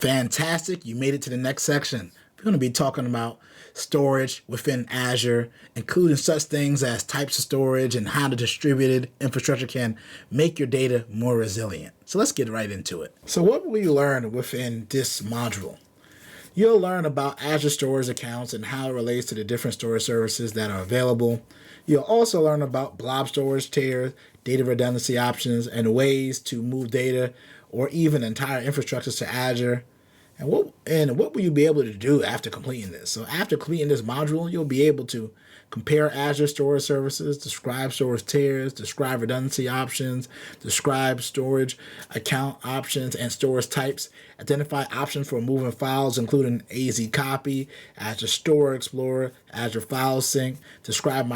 Fantastic, you made it to the next section. We're going to be talking about storage within Azure, including such things as types of storage and how the distributed infrastructure can make your data more resilient. So let's get right into it. So what will you learn within this module? You'll learn about Azure storage accounts and how it relates to the different storage services that are available. You'll also learn about blob storage tiers, data redundancy options, and ways to move data or even entire infrastructures to Azure. And what will you be able to do after completing this? So after completing this module, you'll be able to compare Azure storage services, describe storage tiers, describe redundancy options, describe storage account options and storage types, identify options for moving files, including AZ copy, Azure Store Explorer, Azure File Sync, describe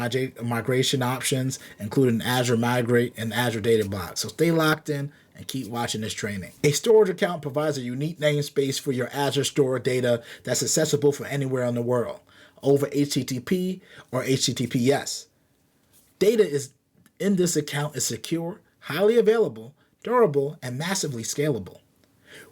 migration options, including Azure Migrate and Azure Data Box. So stay locked in and keep watching this training. A storage account provides a unique namespace for your Azure stored data that's accessible from anywhere in the world, over HTTP or HTTPS. Data in this account is secure, highly available, durable, and massively scalable.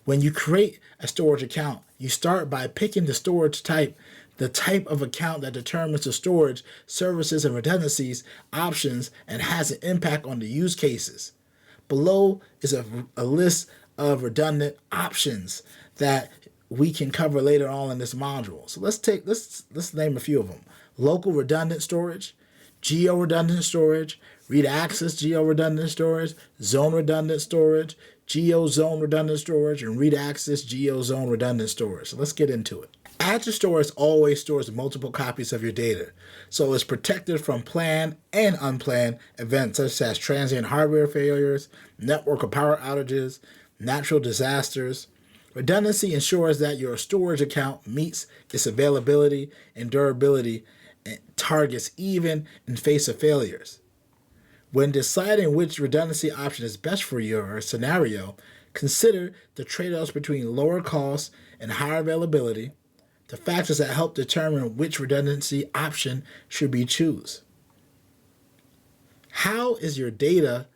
When you create a storage account, you start by picking the storage type, the type of account that determines the storage, services, and redundancies options and has an impact on the use cases. Below is a list of redundant options that we can cover later on in this module. So let's name a few of them. Local redundant storage, geo-redundant storage, read access geo-redundant storage, zone redundant storage, geo-zone redundant storage, and read access geo-zone redundant storage. So let's get into it. Azure Storage always stores multiple copies of your data, so it's protected from planned and unplanned events such as transient hardware failures, network or power outages, natural disasters. Redundancy ensures that your storage account meets its availability and durability targets even in face of failures. When deciding which redundancy option is best for your scenario, consider the trade-offs between lower costs and higher availability, the factors that help determine which redundancy option should be chosen. How is your data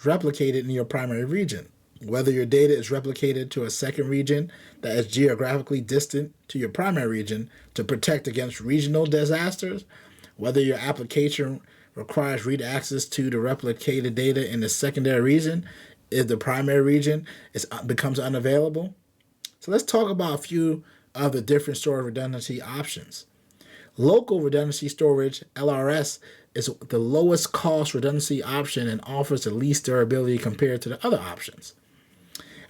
replicated in your primary region? Whether your data is replicated to a second region that is geographically distant to your primary region to protect against regional disasters, whether your application requires read access to the replicated data in the secondary region if the primary region becomes unavailable. So let's talk about a few of the different storage redundancy options. Local redundancy storage, LRS, is the lowest cost redundancy option and offers the least durability compared to the other options.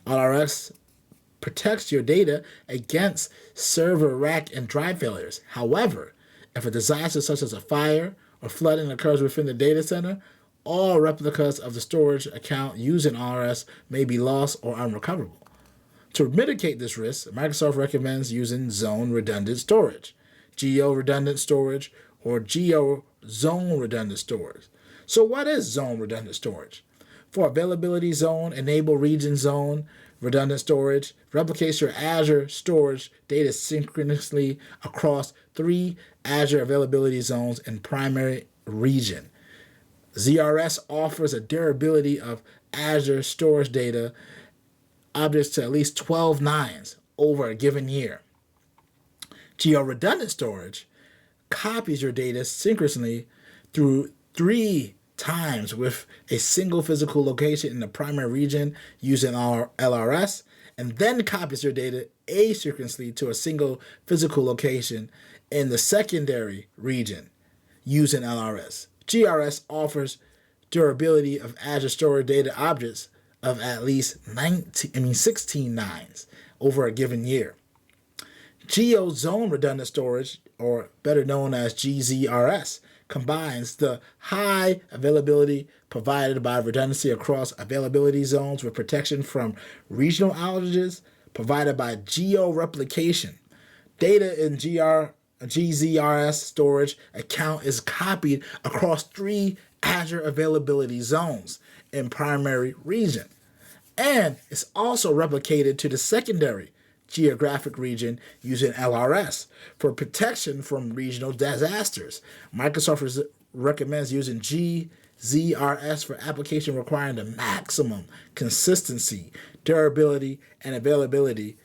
LRS protects your data against server rack and drive failures. However, if a disaster such as a fire or flooding occurs within the data center, all replicas of the storage account using LRS may be lost or unrecoverable. To mitigate this risk, Microsoft recommends using zone redundant storage, geo-redundant storage, or geo-zone redundant storage. So what is zone redundant storage? For availability zone, enable region zone redundant storage, replicates your Azure storage data synchronously across 3 Azure availability zones in primary region. ZRS offers a durability of Azure storage data objects to at least 12 nines over a given year. Geo-redundant storage copies your data synchronously through 3 times with a single physical location in the primary region using our LRS, and then copies your data asynchronously to a single physical location in the secondary region using LRS. GRS offers durability of Azure storage data objects of at least 16 nines over a given year. Geo-zone redundant storage, or better known as GZRS, combines the high availability provided by redundancy across availability zones with protection from regional outages provided by geo-replication. Data in GZRS storage account is copied across 3 Azure availability zones in primary region, and it's also replicated to the secondary geographic region using LRS for protection from regional disasters. Microsoft recommends using GZRS for application requiring the maximum consistency, durability, and availability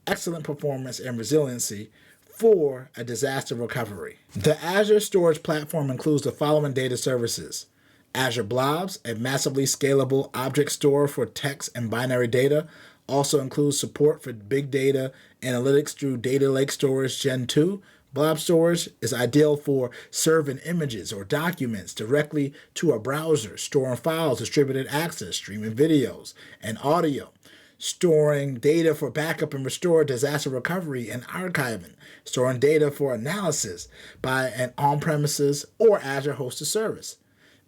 excellent performance and resiliency for a disaster recovery. The Azure Storage Platform includes the following data services: Azure Blobs, a massively scalable object store for text and binary data, also includes support for big data analytics through Data Lake Storage Gen 2. Blob storage is ideal for serving images or documents directly to a browser, storing files, distributed access, streaming videos and audio, storing data for backup and restore, disaster recovery, and archiving, storing data for analysis by an on-premises or Azure hosted service.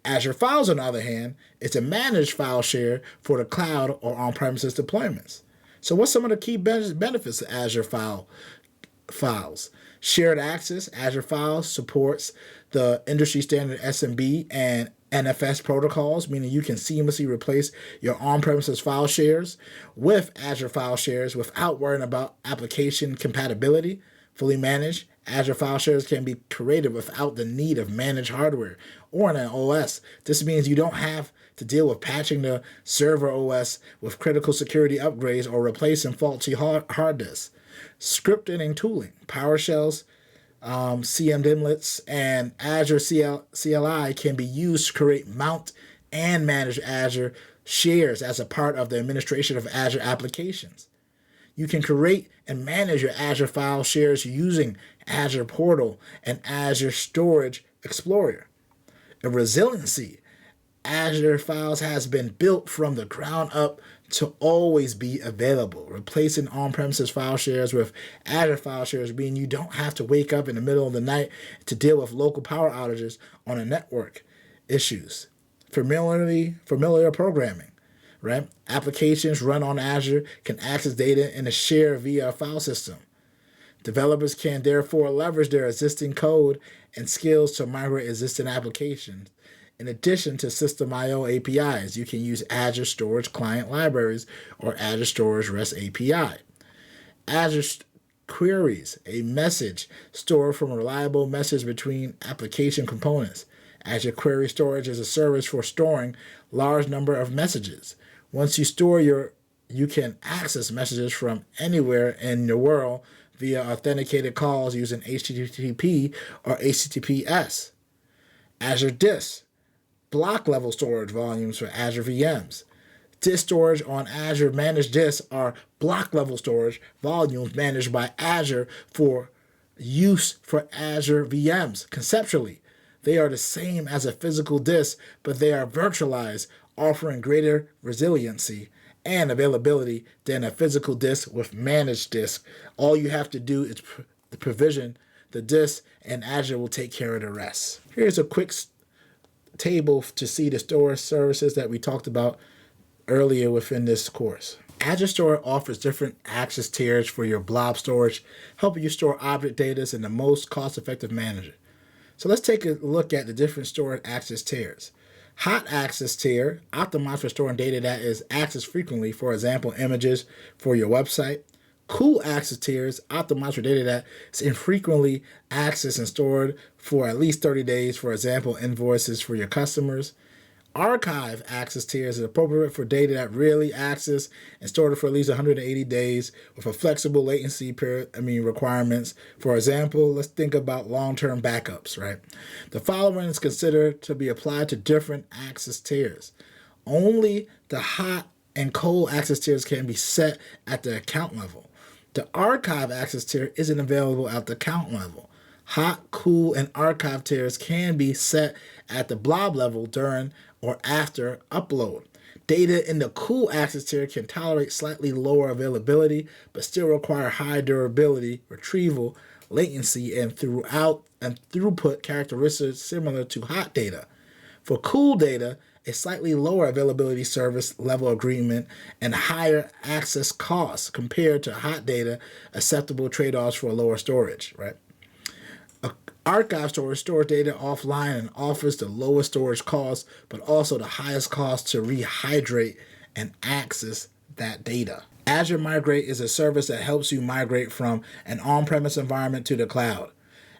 Azure Files, on the other hand, is a managed file share for the cloud or on-premises deployments. So what's some of the key benefits of Azure Files? Shared access. Azure Files supports the industry standard SMB and NFS protocols, meaning you can seamlessly replace your on-premises file shares with Azure File Shares without worrying about application compatibility. Fully managed, Azure File Shares can be created without the need of managed hardware or an OS. This means you don't have to deal with patching the server OS with critical security upgrades or replacing faulty hard disks. Scripting and tooling, PowerShells, CMDinlets, and Azure CLI can be used to create, mount, and manage Azure shares as a part of the administration of Azure applications. You can create and manage your Azure file shares using Azure Portal and Azure Storage Explorer. And resiliency, Azure Files has been built from the ground up to always be available. Replacing on-premises file shares with Azure file shares means you don't have to wake up in the middle of the night to deal with local power outages on a network issues. Familiar programming, right? Applications run on Azure can access data in a share via a file system. Developers can therefore leverage their existing code and skills to migrate existing applications. In addition to System I/O APIs, you can use Azure Storage Client Libraries or Azure Storage REST API. Azure Queries, a message stored from a reliable message between application components. Azure Query Storage is a service for storing large number of messages. Once you store you can access messages from anywhere in the world via authenticated calls using HTTP or HTTPS. Azure Disk, block level storage volumes for Azure VMs. Disk storage on Azure Managed Disks are block level storage volumes managed by Azure for use for Azure VMs. Conceptually, they are the same as a physical disk, but they are virtualized, offering greater resiliency and availability than a physical disk with managed disk. All you have to do is provision the disk, and Azure will take care of the rest. Here's a quick table to see the storage services that we talked about earlier within this course. Azure Storage offers different access tiers for your blob storage, helping you store object data in the most cost-effective manner. So let's take a look at the different storage access tiers. Hot access tier, optimized for storing data that is accessed frequently, for example, images for your website. Cool access tiers, optimized for data that is infrequently accessed and stored for at least 30 days, for example, invoices for your customers. Archive access tiers is appropriate for data that rarely accessed and stored for at least 180 days with a flexible latency requirements. For example, let's think about long-term backups, right? The following is considered to be applied to different access tiers. Only the hot and cold access tiers can be set at the account level. The archive access tier isn't available at the account level. Hot, cool, and archive tiers can be set at the blob level during or after upload. Data in the cool access tier can tolerate slightly lower availability, but still require high durability, retrieval, latency, and throughput characteristics similar to hot data. For cool data, a slightly lower availability service level agreement and higher access costs compared to hot data, acceptable trade-offs for lower storage, right? Archive storage stores data offline and offers the lowest storage costs, but also the highest cost to rehydrate and access that data. Azure Migrate is a service that helps you migrate from an on-premise environment to the cloud.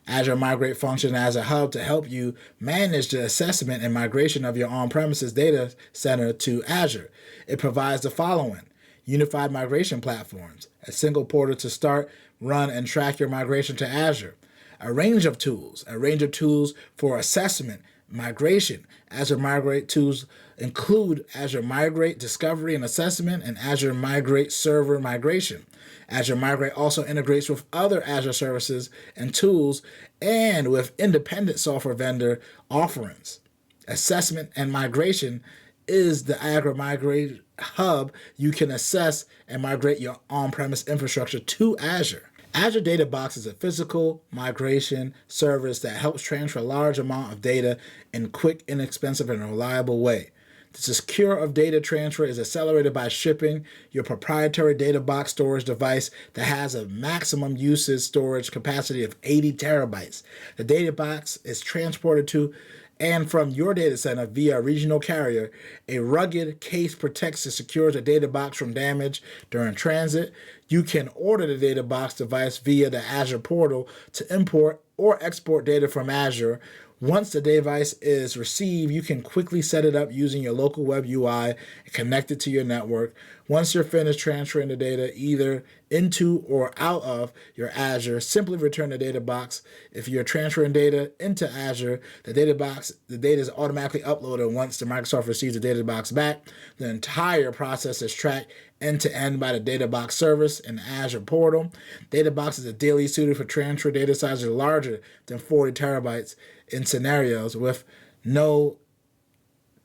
Azure Migrate functions as a hub to help you manage the assessment and migration of your on-premises data center to Azure. It provides the following. unified migration platforms, a single portal to start, run, and track your migration to Azure. A range of tools for assessment, migration. Azure Migrate tools include Azure Migrate Discovery and Assessment and Azure Migrate Server Migration. Azure Migrate also integrates with other Azure services and tools and with independent software vendor offerings. Assessment and migration is the Azure Migrate Hub. You can assess and migrate your on-premise infrastructure to Azure. Azure Data Box is a physical migration service that helps transfer a large amount of data in quick, inexpensive, and reliable way. The secure of data transfer is accelerated by shipping your proprietary data box storage device that has a maximum usage storage capacity of 80 terabytes. The data box is transported to and from your data center via a regional carrier. A rugged case protects and secures the data box from damage during transit. You can order the data box device via the Azure portal to import or export data from Azure. Once the device is received, you can quickly set it up using your local web UI and connect it to your network. Once you're finished transferring the data either into or out of your Azure, simply return the data box. If you're transferring data into Azure, the data is automatically uploaded. Once the Microsoft receives the data box back, the entire process is tracked end-to-end by the Data Box service in the Azure portal. Data Box is ideally suited for transfer data sizes larger than 40 terabytes in scenarios with no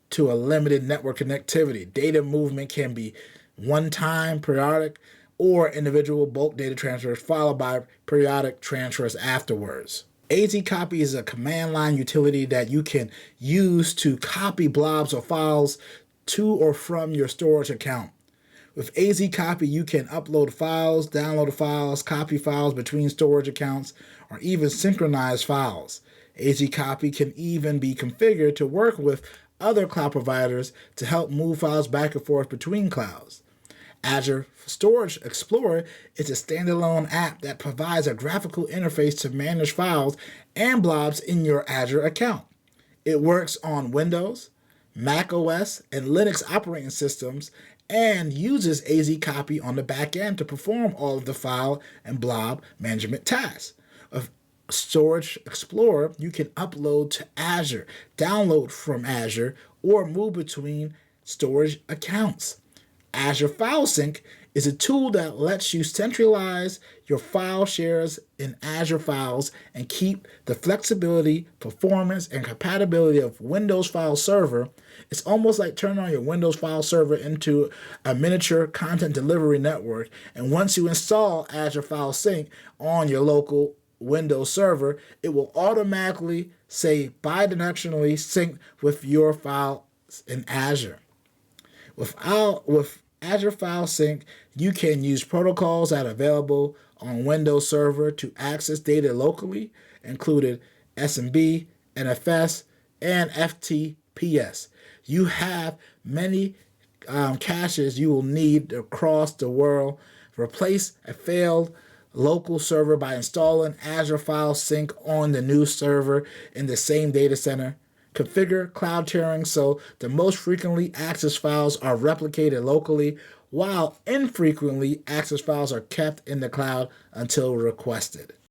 to a limited network connectivity. Data movement can be one-time, periodic, or individual bulk data transfers followed by periodic transfers afterwards. AZ-copy is a command line utility that you can use to copy blobs or files to or from your storage account. With AZ-copy, you can upload files, download files, copy files between storage accounts, or even synchronize files. AZ-copy can even be configured to work with other cloud providers to help move files back and forth between clouds. Azure Storage Explorer is a standalone app that provides a graphical interface to manage files and blobs in your Azure account. It works on Windows, Mac OS, and Linux operating systems and uses AZ-copy on the back end to perform all of the file and blob management tasks. With Storage Explorer, you can upload to Azure, download from Azure, or move between storage accounts. Azure File Sync is a tool that lets you centralize your file shares in Azure files and keep the flexibility, performance, and compatibility of Windows File Server. It's almost like turning on your Windows File Server into a miniature content delivery network. And once you install Azure File Sync on your local Windows server, it will automatically say bidirectionally sync with your files in Azure. With Azure File Sync, you can use protocols that are available on Windows Server to access data locally, including SMB, NFS, and FTPS. You have many caches you will need across the world. Replace a failed local server by installing Azure File Sync on the new server in the same data center. Configure cloud tiering so the most frequently accessed files are replicated locally, while infrequently accessed files are kept in the cloud until requested.